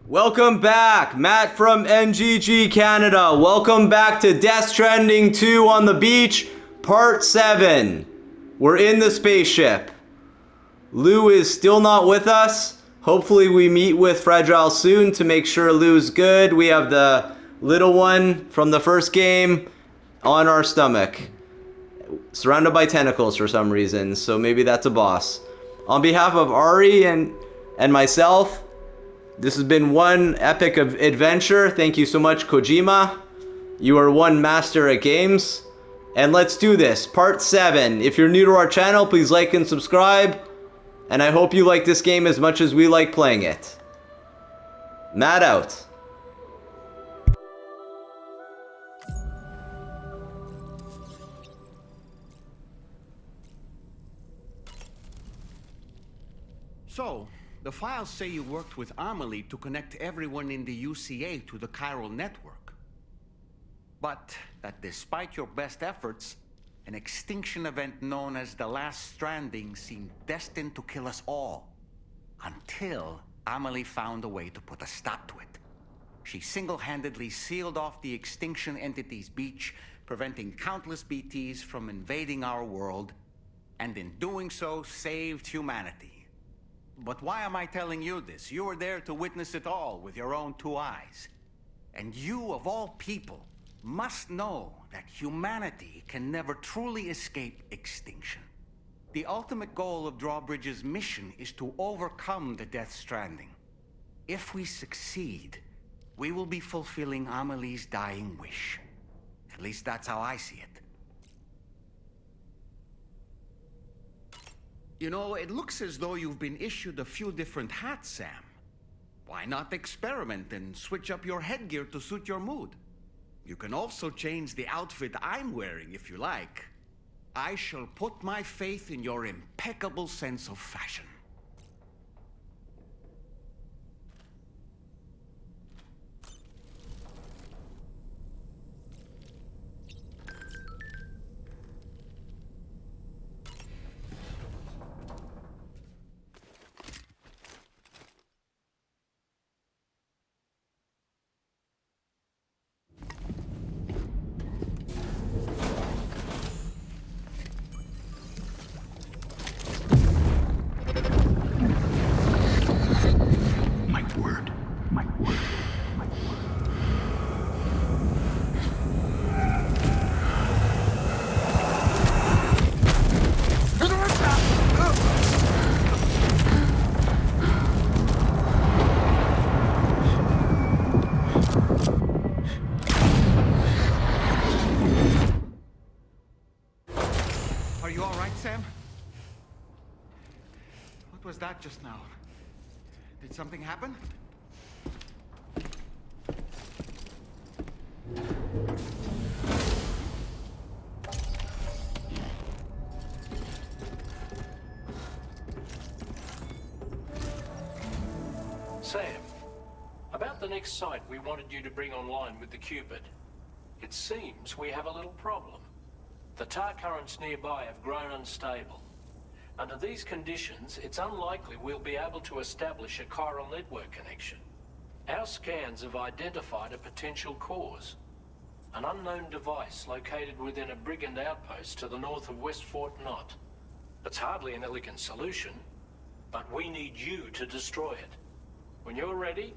Welcome back, Matt from NGG Canada. Welcome back to Death Stranding 2 on the beach, part 7. We're in the spaceship. Lou is still not with us. Hopefully we meet with Fragile soon to make sure Lou's good. We have the little one from the first game on our stomach, surrounded by tentacles for some reason, so maybe that's a boss. On behalf of Ari and myself, this has been one epic of adventure. Thank you so much, Kojima. You are one master at games. And let's do this. Part 7. If you're new to our channel, please like and subscribe. And I hope you like this game as much as we like playing it. Matt out. So, the files say you worked with Amelie to connect everyone in the UCA to the chiral network. But that despite your best efforts, an extinction event known as the Last Stranding seemed destined to kill us all. Until Amelie found a way to put a stop to it. She single-handedly sealed off the extinction entity's beach, preventing countless BTs from invading our world, and in doing so, saved humanity. But why am I telling you this? You were there to witness it all with your own 2 eyes. And you, of all people, must know that humanity can never truly escape extinction. The ultimate goal of Drawbridge's mission is to overcome the Death Stranding. If we succeed, we will be fulfilling Amelie's dying wish. At least that's how I see it. You know, it looks as though you've been issued a few different hats, Sam. Why not experiment and switch up your headgear to suit your mood? You can also change the outfit I'm wearing if you like. I shall put my faith in your impeccable sense of fashion. Are you all right, Sam? What was that just now? Did something happen? Sam, about the next site we wanted you to bring online with the Cupid. It seems we have a little problem. The tar currents nearby have grown unstable. Under these conditions, it's unlikely we'll be able to establish a chiral network connection. Our scans have identified a potential cause. An unknown device located within a brigand outpost to the north of West Fort Knott. It's hardly an elegant solution, but we need you to destroy it. When you're ready,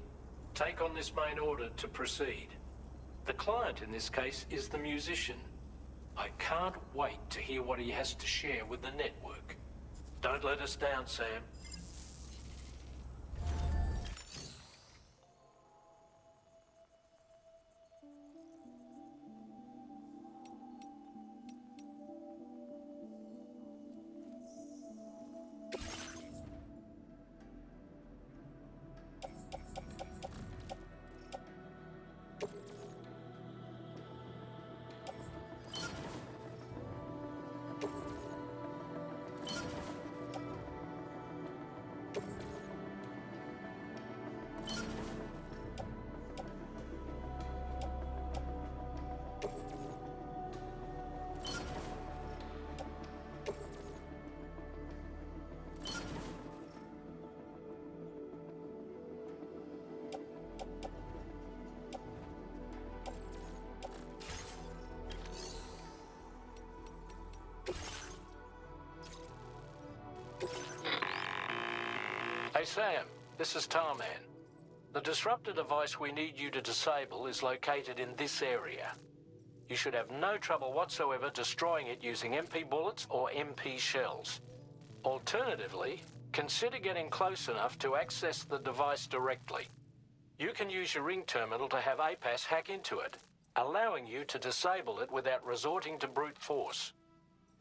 take on this main order to proceed. The client in this case is the musician. I can't wait to hear what he has to share with the network. Don't let us down, Sam. Hey Sam, this is Tarman. The disruptor device we need you to disable is located in this area. You should have no trouble whatsoever destroying it using MP bullets or MP shells. Alternatively, consider getting close enough to access the device directly. You can use your ring terminal to have APAS hack into it, allowing you to disable it without resorting to brute force.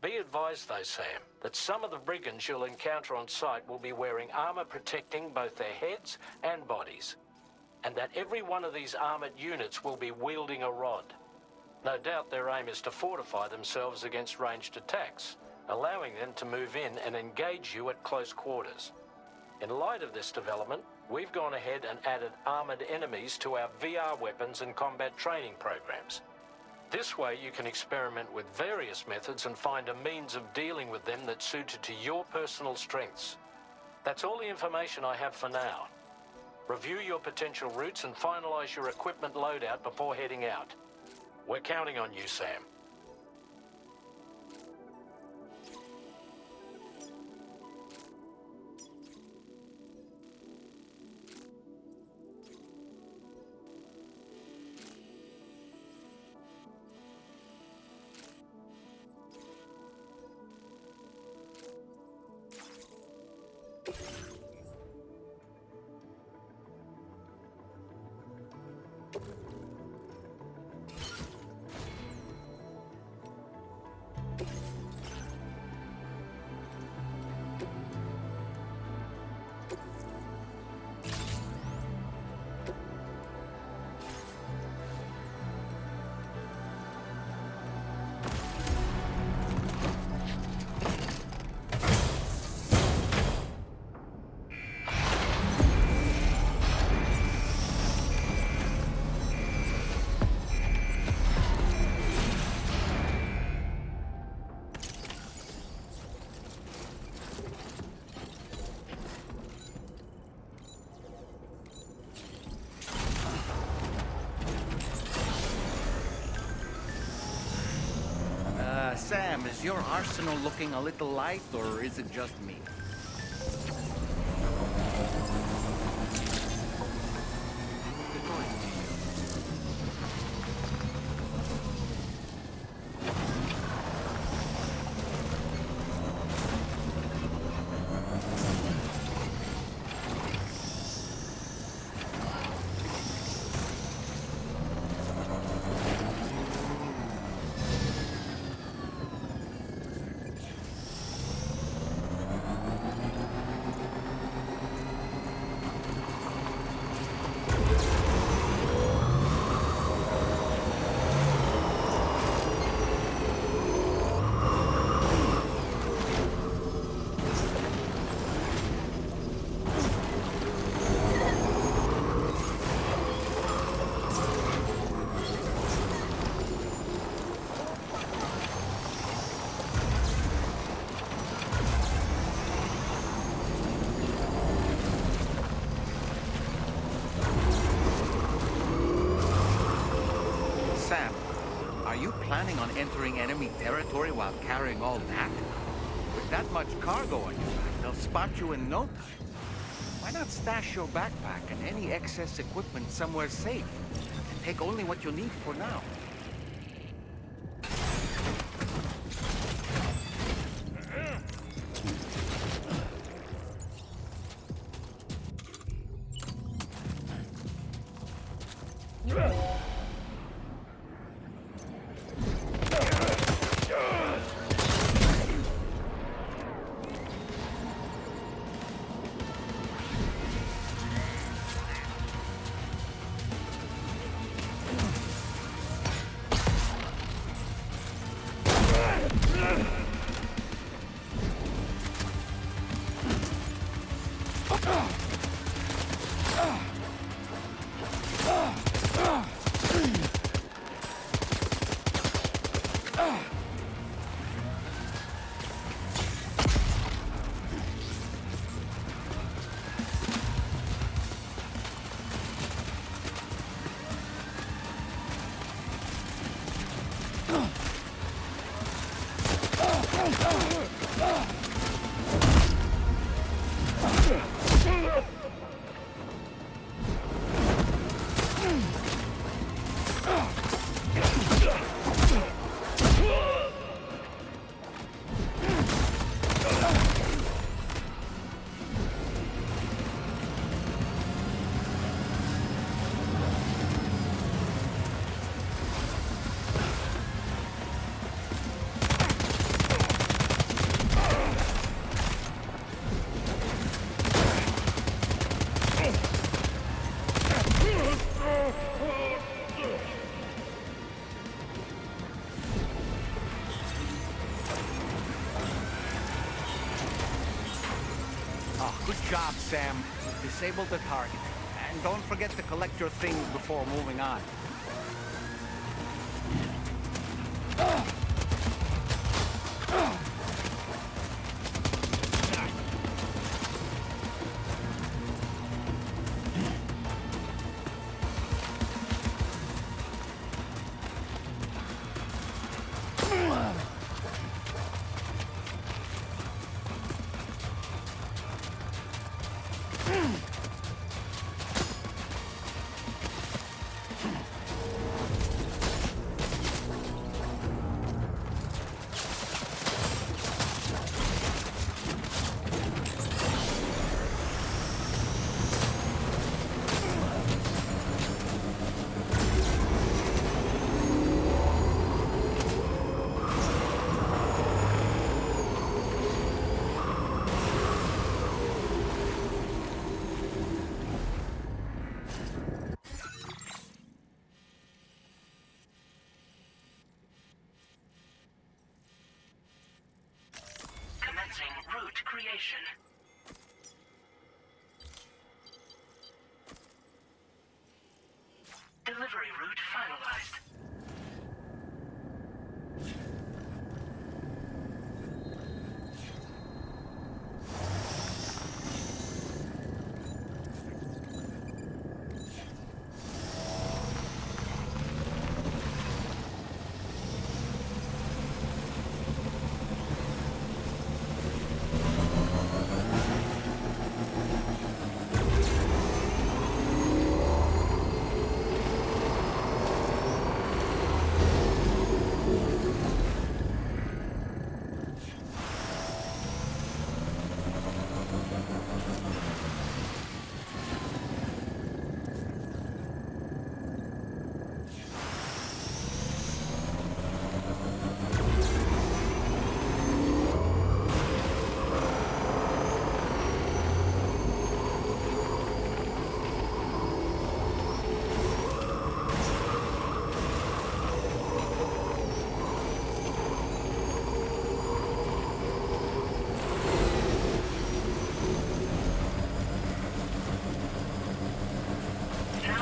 Be advised though, Sam, that some of the brigands you'll encounter on site will be wearing armor protecting both their heads and bodies, and that every one of these armored units will be wielding a rod. No doubt their aim is to fortify themselves against ranged attacks, allowing them to move in and engage you at close quarters. In light of this development, we've gone ahead and added armored enemies to our VR weapons and combat training programs. This way you can experiment with various methods and find a means of dealing with them that's suited to your personal strengths. That's all the information I have for now. Review your potential routes and finalize your equipment loadout before heading out. We're counting on you, Sam. Sam, is your arsenal looking a little light, or is it just me? Sam, are you planning on entering enemy territory while carrying all that? With that much cargo on your back, they'll spot you in no time. Why not stash your backpack and any excess equipment somewhere safe? And take only what you need for now. job, Sam. We've disabled the target. And don't forget to collect your things before moving on. Route creation. Delivery route finalized.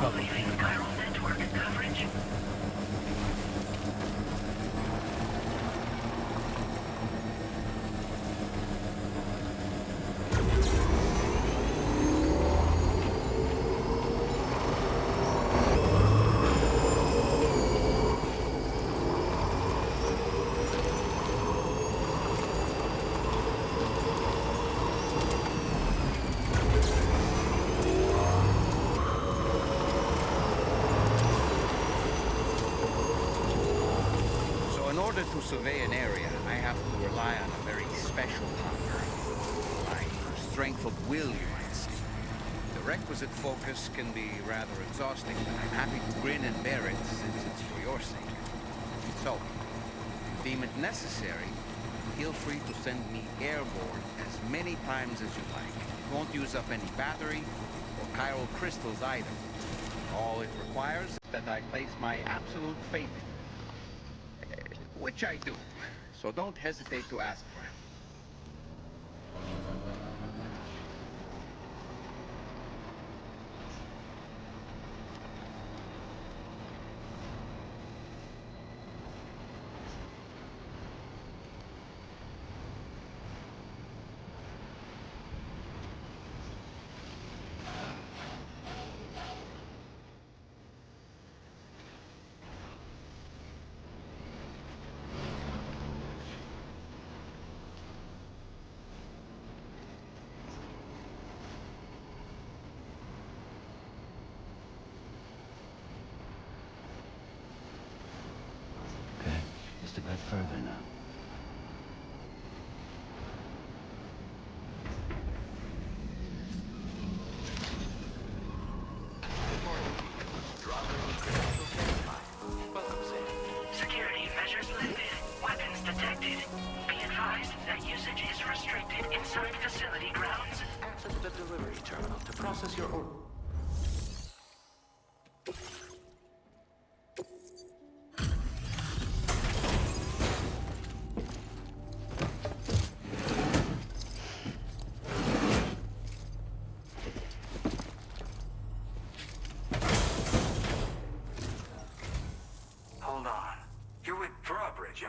Now leaving chiral network coverage. In order to survey an area, I have to rely on a very special power. My strength of will, you might say. The requisite focus can be rather exhausting, but I'm happy to grin and bear it since it's for your sake. So, if you deem it necessary, feel free to send me airborne as many times as you like. It won't use up any battery or chiral crystals either. All it requires is that I place my absolute faith in. Which I do, so don't hesitate to ask for him. Just a bit further now. Security measures lifted. Weapons detected. Be advised that usage is restricted inside facility grounds. Access the delivery terminal to process your order.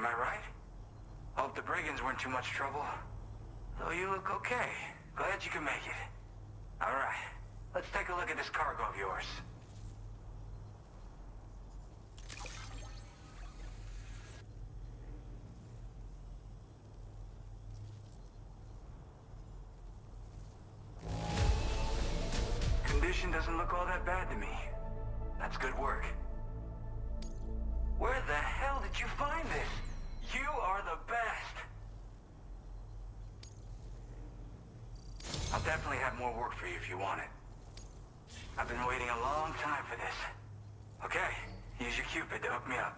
am I right? Hope the brigands weren't too much trouble. Though you look okay. Glad you can make it. Alright, let's take a look at this cargo of yours. Condition doesn't look all that bad to me. That's good work. Where the hell did you find this? You are the best! I'll definitely have more work for you if you want it. I've been waiting a long time for this. Okay, use your Cupid to hook me up.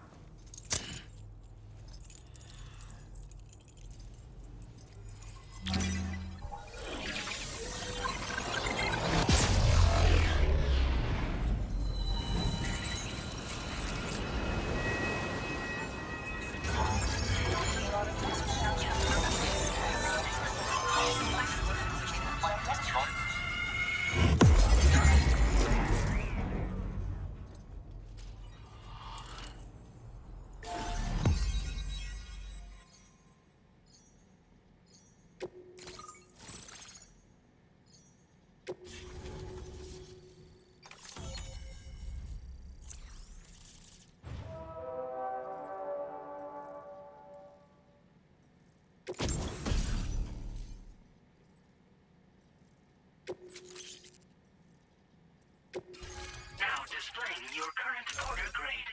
Now displaying your current order grade.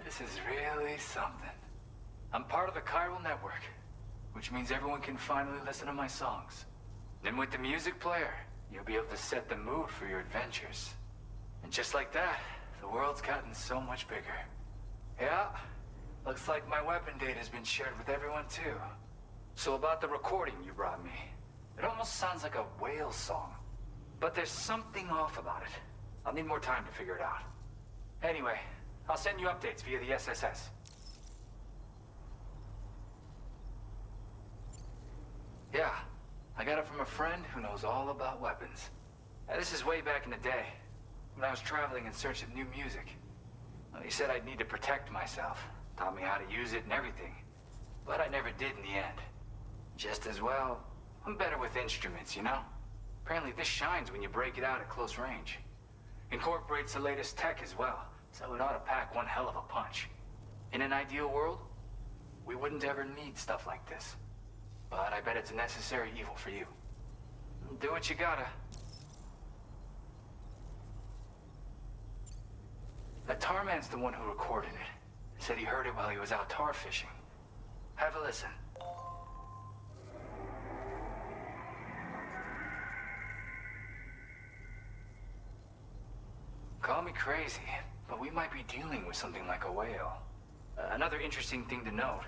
This is really something. I'm part of the chiral network, which means everyone can finally listen to my songs. And with the music player, you'll be able to set the mood for your adventures. And just like that, the world's gotten so much bigger. Yeah, looks like my weapon data has been shared with everyone too. So about the recording you brought me, it almost sounds like a whale song. But there's something off about it. I'll need more time to figure it out. Anyway, I'll send you updates via the SSS. Yeah, I got it from a friend who knows all about weapons. This is way back in the day, when I was traveling in search of new music. Well, he said I'd need to protect myself, taught me how to use it and everything. But I never did in the end. Just as well, I'm better with instruments, you know? Apparently this shines when you break it out at close range. Incorporates the latest tech as well, so it ought to pack one hell of a punch. In an ideal world, we wouldn't ever need stuff like this. But I bet it's a necessary evil for you. Do what you gotta. That tar man's the one who recorded it. Said he heard it while he was out tar fishing. Have a listen. Call me crazy, but we might be dealing with something like a whale. Another interesting thing to note,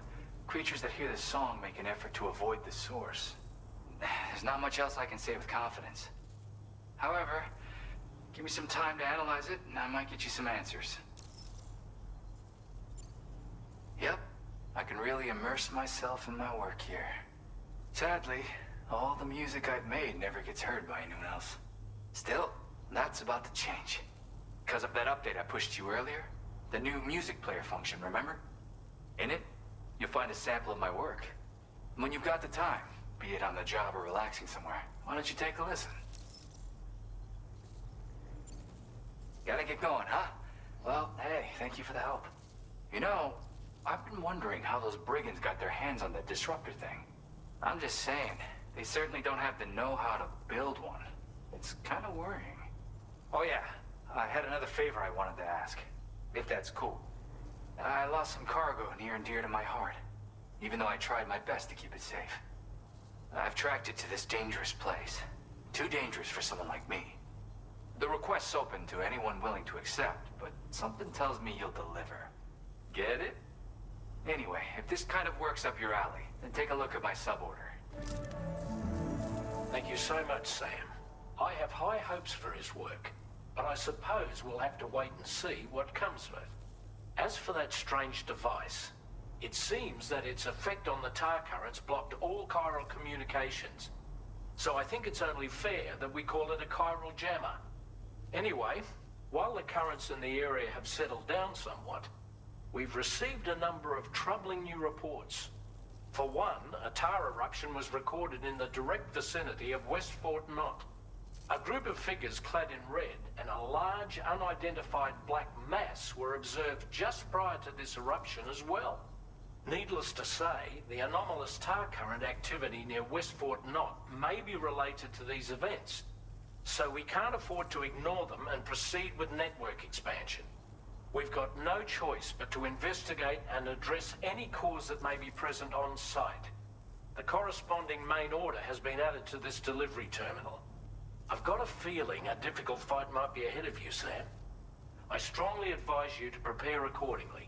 creatures that hear this song make an effort to avoid the source. There's not much else I can say with confidence. However, give me some time to analyze it, and I might get you some answers. Yep, I can really immerse myself in my work here. Sadly, all the music I've made never gets heard by anyone else. Still, that's about to change. Because of that update I pushed you earlier, the new music player function, remember? In it, you'll find a sample of my work. When you've got the time, be it on the job or relaxing somewhere, why don't you take a listen? Gotta get going, huh? Well, hey, thank you for the help. You know, I've been wondering how those brigands got their hands on that disruptor thing. I'm just saying, they certainly don't have the know-how to build one. It's kind of worrying. Oh yeah, I had another favor I wanted to ask, if that's cool. I lost some cargo near and dear to my heart, even though I tried my best to keep it safe. I've tracked it to this dangerous place. Too dangerous for someone like me. The request's open to anyone willing to accept, but something tells me you'll deliver. Get it? Anyway, if this kind of works up your alley, then take a look at my suborder. Thank you so much, Sam. I have high hopes for his work, but I suppose we'll have to wait and see what comes of it. As for that strange device, it seems that its effect on the tar currents blocked all chiral communications. So I think it's only fair that we call it a chiral jammer. Anyway, while the currents in the area have settled down somewhat, we've received a number of troubling new reports. For one, a tar eruption was recorded in the direct vicinity of West Fort Knot. A group of figures clad in red and a large unidentified black mass were observed just prior to this eruption as well. Needless to say, the anomalous tar current activity near West Fort Knot may be related to these events, so we can't afford to ignore them and proceed with network expansion. We've got no choice but to investigate and address any cause that may be present on site. The corresponding main order has been added to this delivery terminal. I've got a feeling a difficult fight might be ahead of you, Sam. I strongly advise you to prepare accordingly.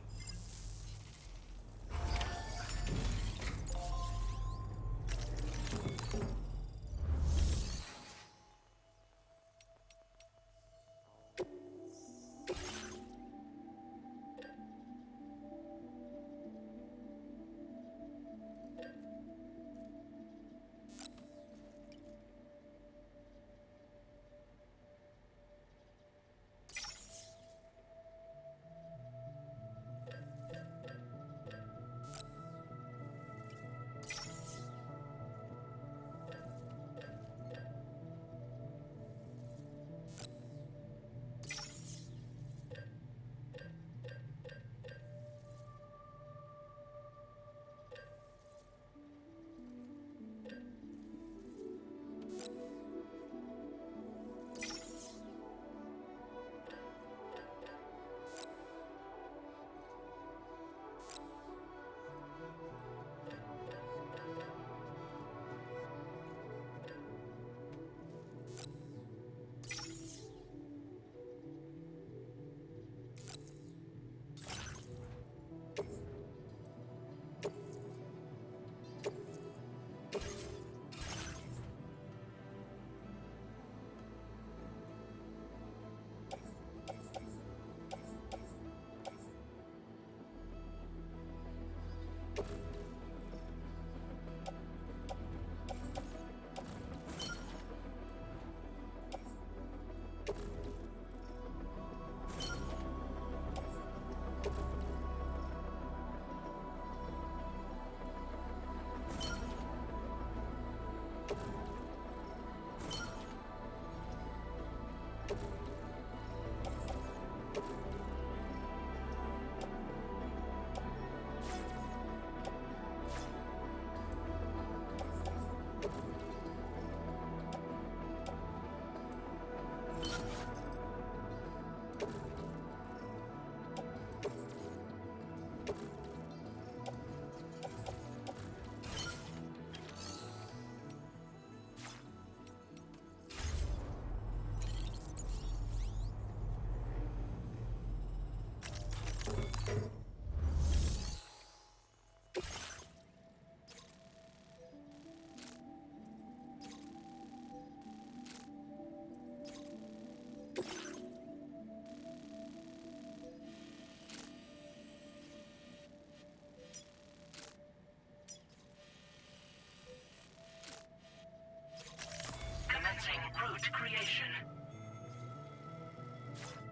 Route creation.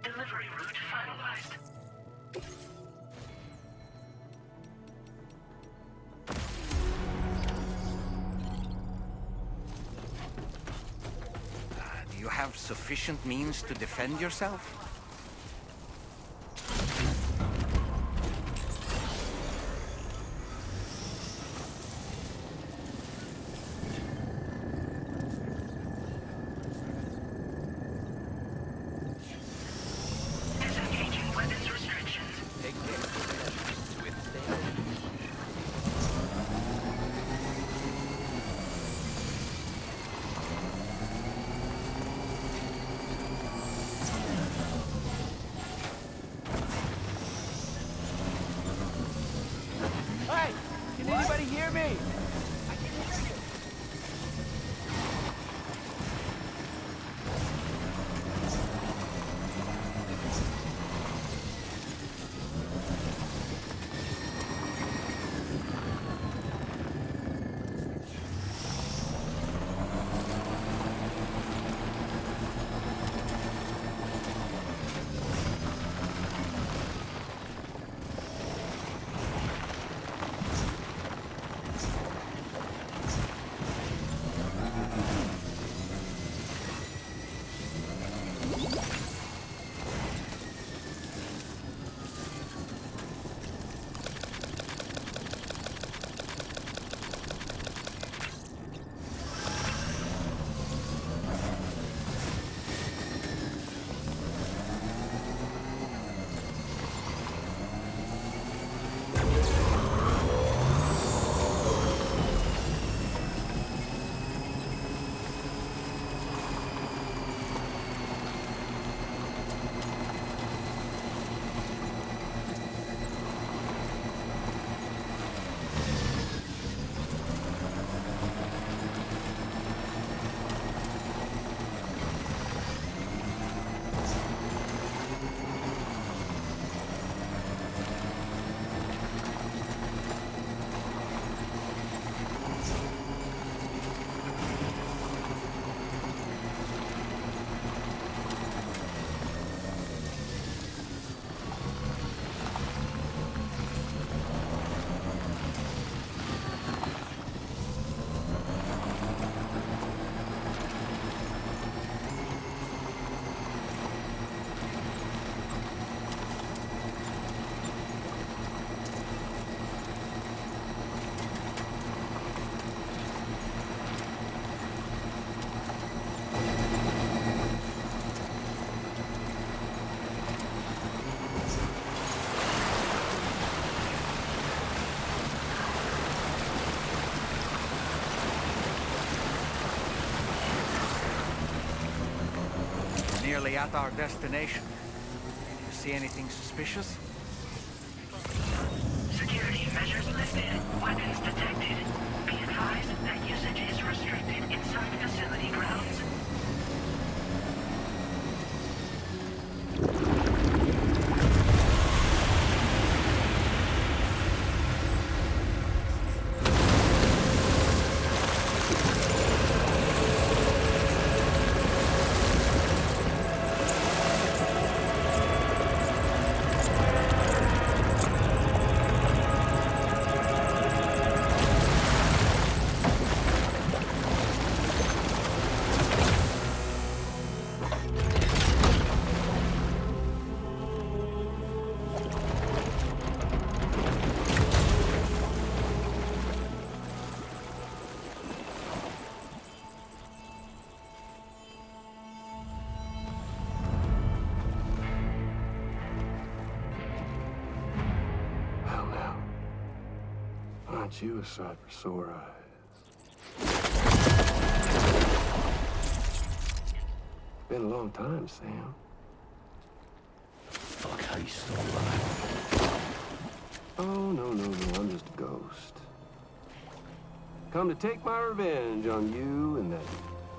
Delivery route finalized. Do you have sufficient means to defend yourself? finally at our destination. You see anything suspicious? Security measures lifted. Weapons detected. Be advised that usage is restricted inside facility grounds. Aren't you a sight for sore eyes? Been a long time, Sam. Fuck, how you still alive? Oh, no, I'm just a ghost. Come to take my revenge on you and that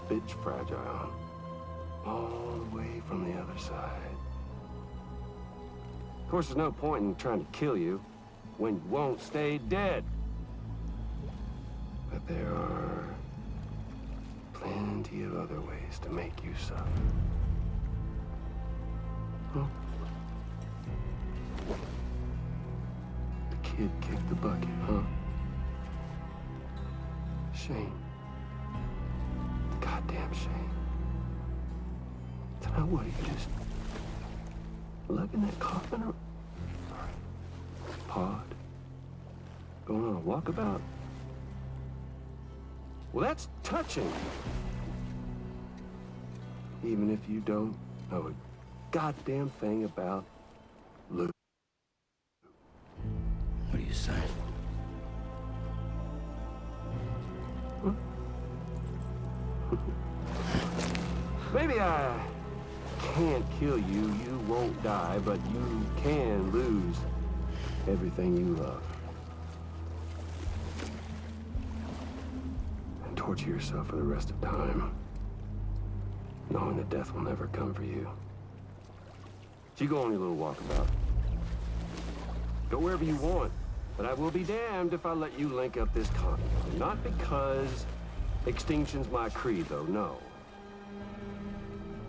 bitch Fragile. All the way from the other side. Of course, there's no point in trying to kill you when you won't stay dead. But there are plenty of other ways to make you suffer. Huh? The kid kicked the bucket, huh? Shame. Goddamn shame. So now what, you just lugging that coffin or pod? Going on a walkabout? Well, that's touching. Even if you don't know a goddamn thing about Luke. What are you saying? Huh? Maybe I can't kill you, you won't die, but you can lose everything you love. And torture yourself for the rest of time, knowing that death will never come for you. So you go on your little walkabout. Go wherever you want, but I will be damned if I let you link up this continent. Not because extinction's my creed, though, no.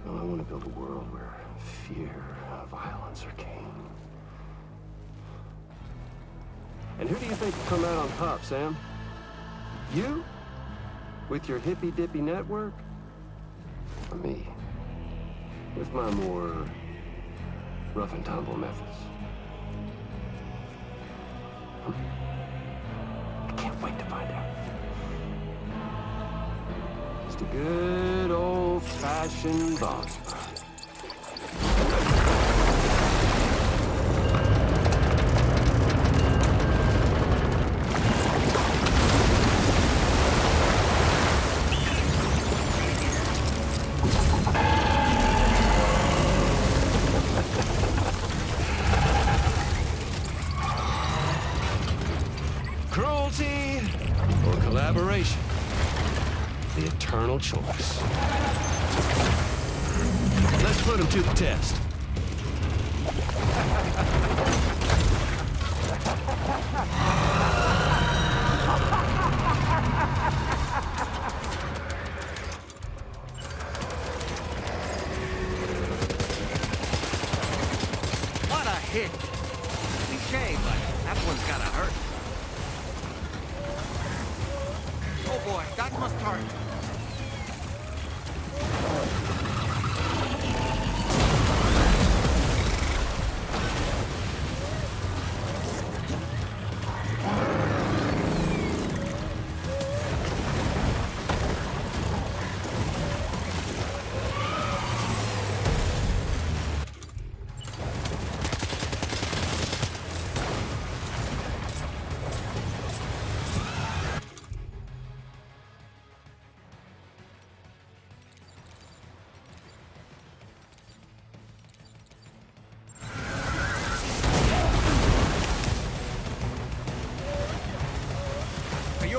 No, I want to build a world where fear and violence are king. And who do you think will come out on top, Sam? You? With your hippy-dippy network? Or me? With my more rough and tumble methods? I can't wait to find out. Just a good old-fashioned boss fight. Cruelty or collaboration? The eternal choice. Let's put him to the test. What a hit! Cliche, but that one's gotta hurt. Oh boy, that must hurt.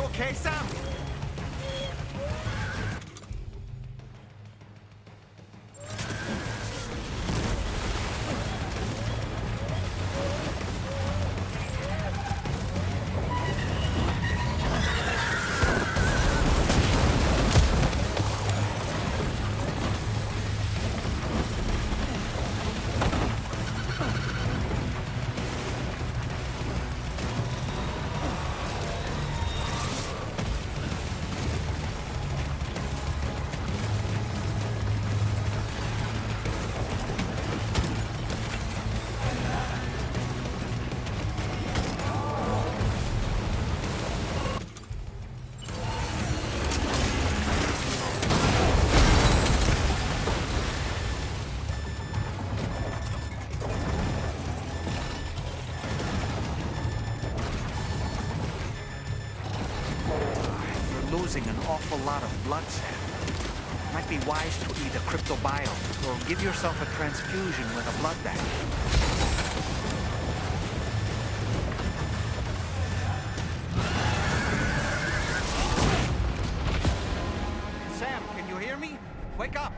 okay, Sam? Losing an awful lot of blood, Sam. Might be wise to eat a cryptobiome or give yourself a transfusion with a blood bank. Sam, can you hear me? Wake up!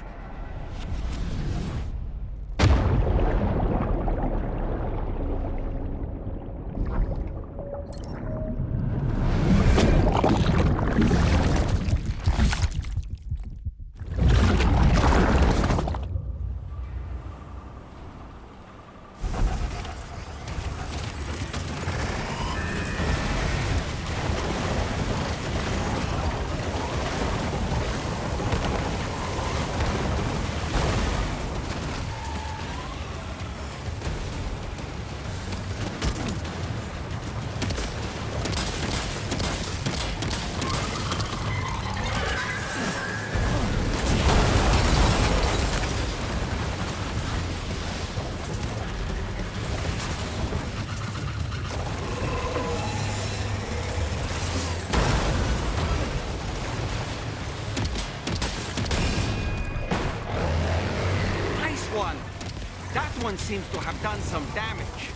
That one seems to have done some damage.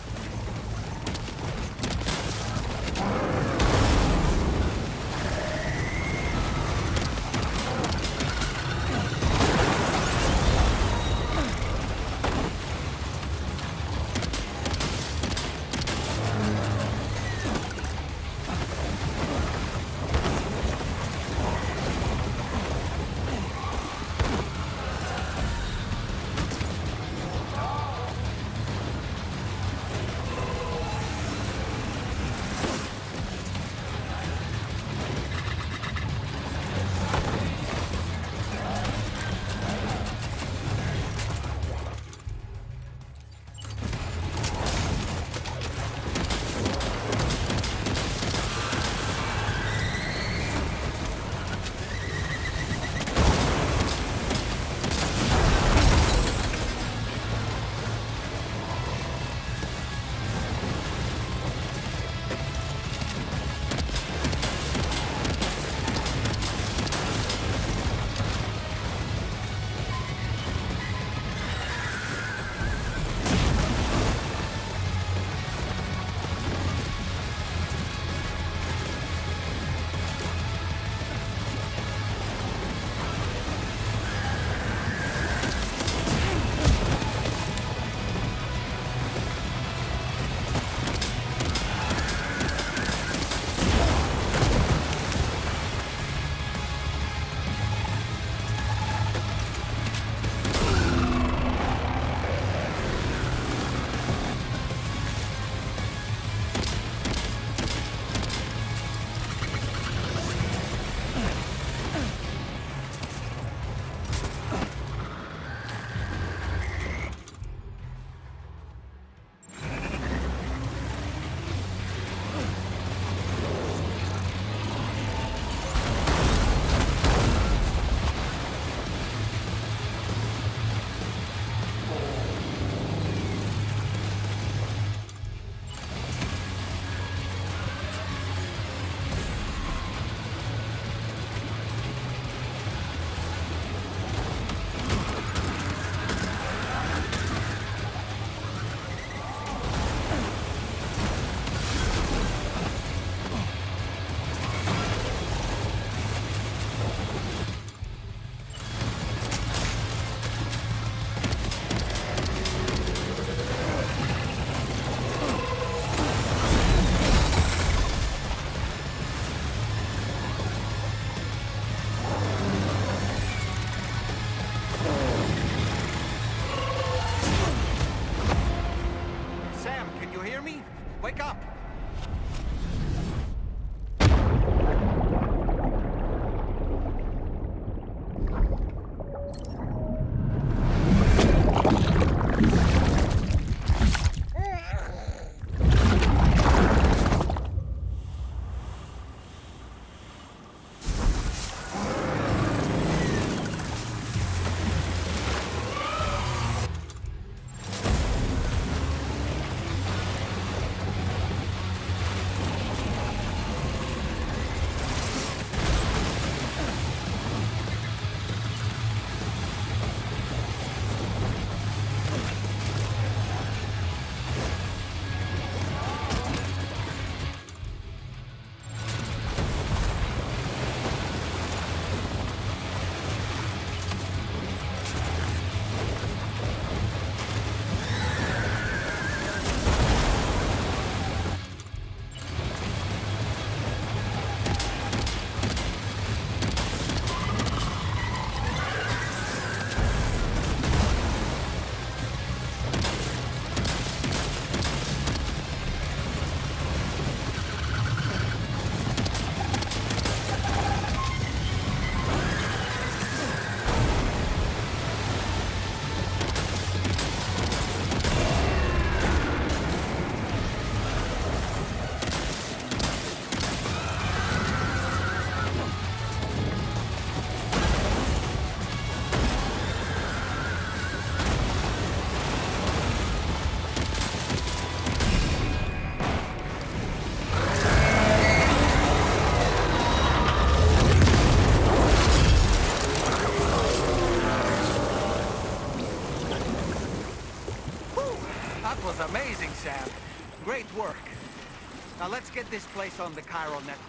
Sam. Great work. Now let's get this place on the chiral network.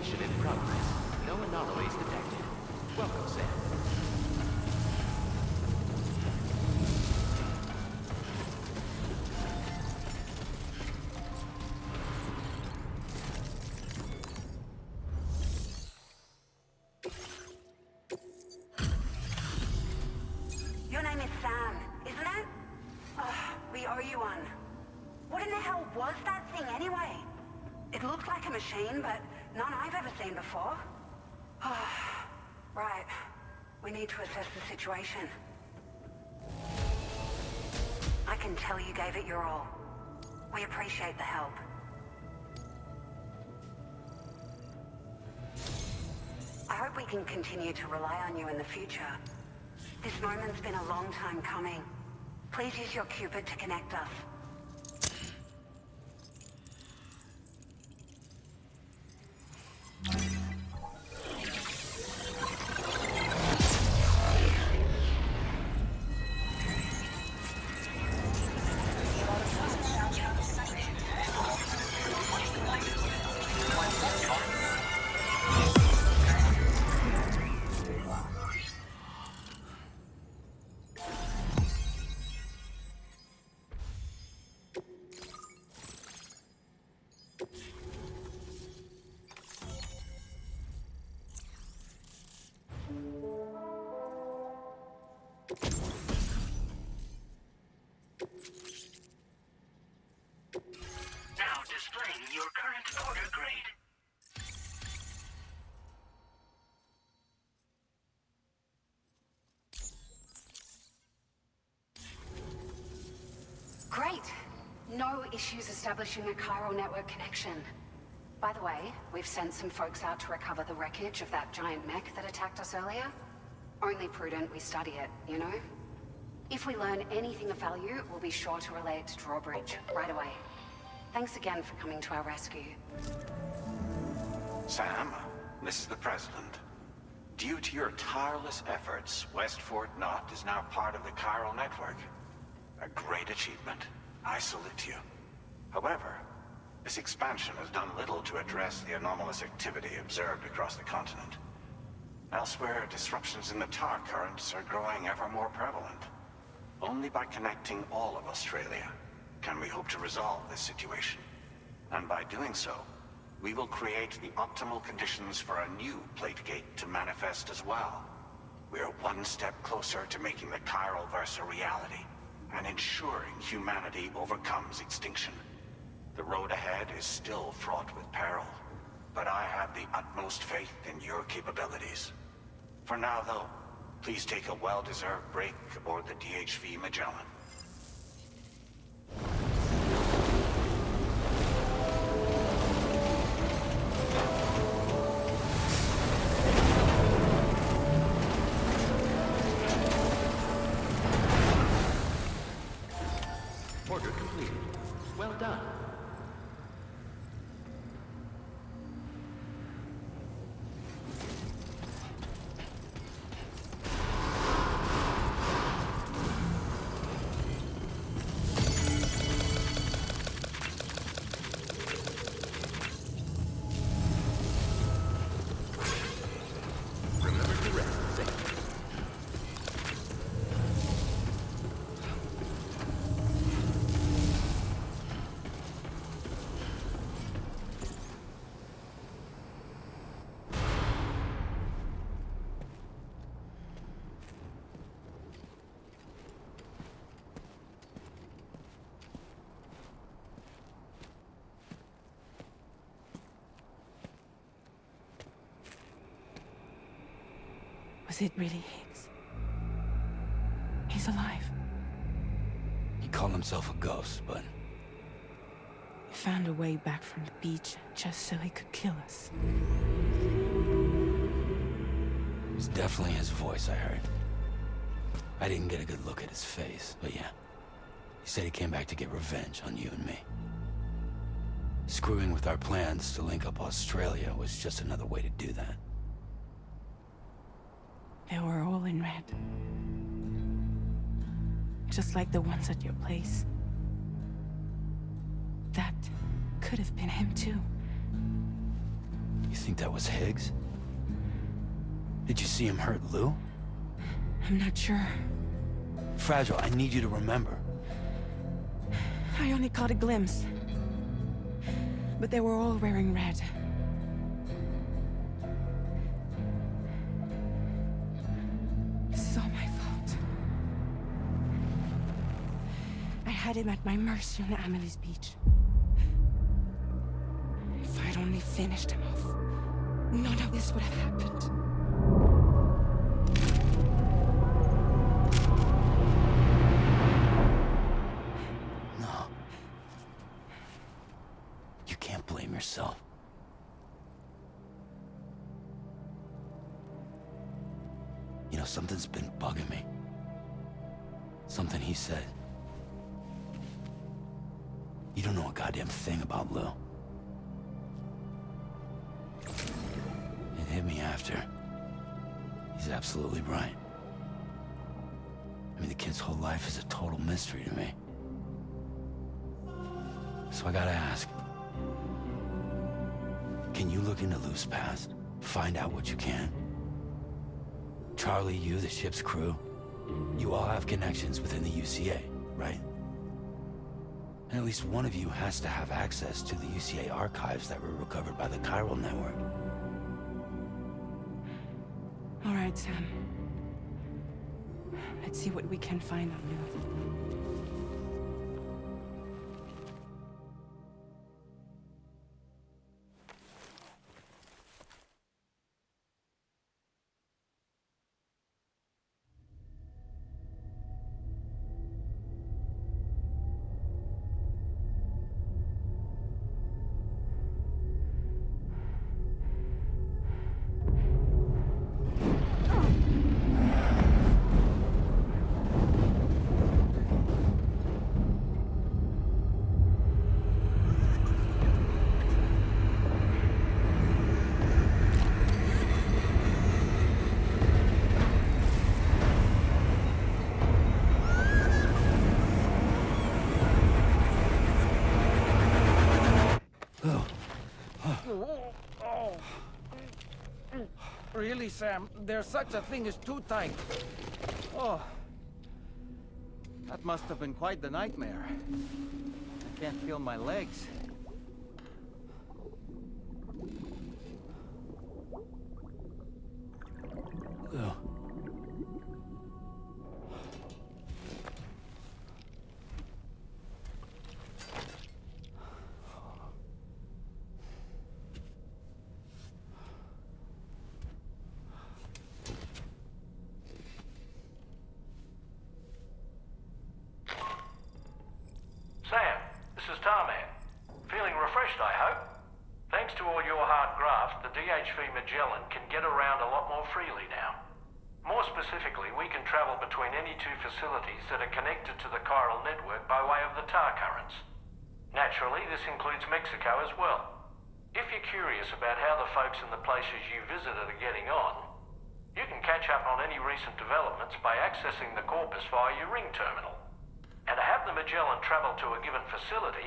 In progress. No anomalies detected. Welcome, Sam. Your name is Sam, isn't it? Oh, we owe you one. What in the hell was that thing anyway? It looked like a machine, but none I've ever seen before. Right. We need to assess the situation. I can tell you gave it your all. We appreciate the help. I hope we can continue to rely on you in the future. This moment's been a long time coming. Please use your Cupid to connect us. Now displaying your current order grade. Great. No issues establishing a chiral network connection. By the way, we've sent some folks out to recover the wreckage of that giant mech that attacked us earlier. Only prudent we study it, you know? If we learn anything of value, we'll be sure to relay it to Drawbridge right away. Thanks again for coming to our rescue. Sam, this is the President. Due to your tireless efforts, West Fort Knot is now part of the chiral network. A great achievement. I salute you. However, this expansion has done little to address the anomalous activity observed across the continent. Elsewhere, disruptions in the tar currents are growing ever more prevalent. Only by connecting all of Australia can we hope to resolve this situation. And by doing so, we will create the optimal conditions for a new Plategate to manifest as well. We are one step closer to making the chiral verse a reality, and ensuring humanity overcomes extinction. The road ahead is still fraught with peril, but I have the utmost faith in your capabilities. For now, though, please take a well-deserved break aboard the DHV Magellan. Order completed. Well done. Was it really Higgs? He's alive. He called himself a ghost, but He found a way back from the beach just so he could kill us. it was definitely his voice I heard. I didn't get a good look at his face, but yeah. He said he came back to get revenge on you and me. Screwing with our plans to link up Australia was just another way to do that. They were all in red. Just like the ones at your place. That could have been him too. You think that was Higgs? Did you see him hurt Lou? I'm not sure. Fragile, I need you to remember. I only caught a glimpse. But they were all wearing red. This is all my fault. I had him at my mercy on Amelie's beach. If I'd only finished him off, none of this would have happened. No. You can't blame yourself. You know, something's been bugging me. Something he said. You don't know a goddamn thing about Lou. It hit me after. He's absolutely right. I mean, the kid's whole life is a total mystery to me. So I gotta ask. Can you look into Lou's past? Find out what you can? Charlie, you, the ship's crew, you all have connections within the UCA, right? And at least one of you has to have access to the UCA archives that were recovered by the chiral network. All right, Sam. Let's see what we can find on Lou. Really, Sam, there's such a thing as too tight. Oh. That must have been quite the nightmare. I can't feel my legs. Lou. Sam, this is Tarman. Feeling refreshed, I hope? Thanks to all your hard graft, the DHV Magellan can get around a lot more freely now. More specifically, we can travel between any two facilities that are connected to the chiral network by way of the tar currents. Naturally, this includes Mexico as well. If you're curious about how the folks in the places you visited are getting on, you can catch up on any recent developments by accessing the corpus via your ring terminal. And to have the Magellan travel to a given facility,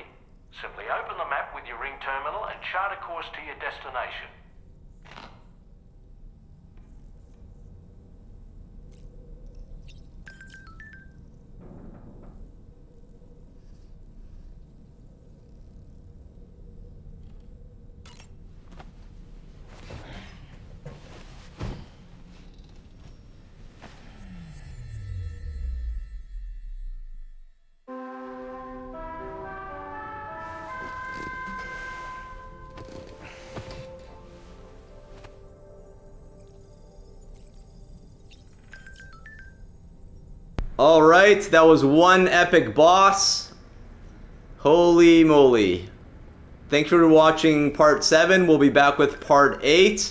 simply open the map with your ring terminal and chart a course to your destination. Alright, that was one epic boss. Holy moly. Thanks for watching part 7. We'll be back with part 8.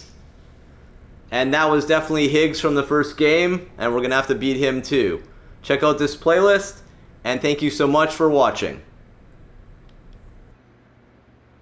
And that was definitely Higgs from the first game, and we're going to have to beat him too. Check out this playlist, and thank you so much for watching.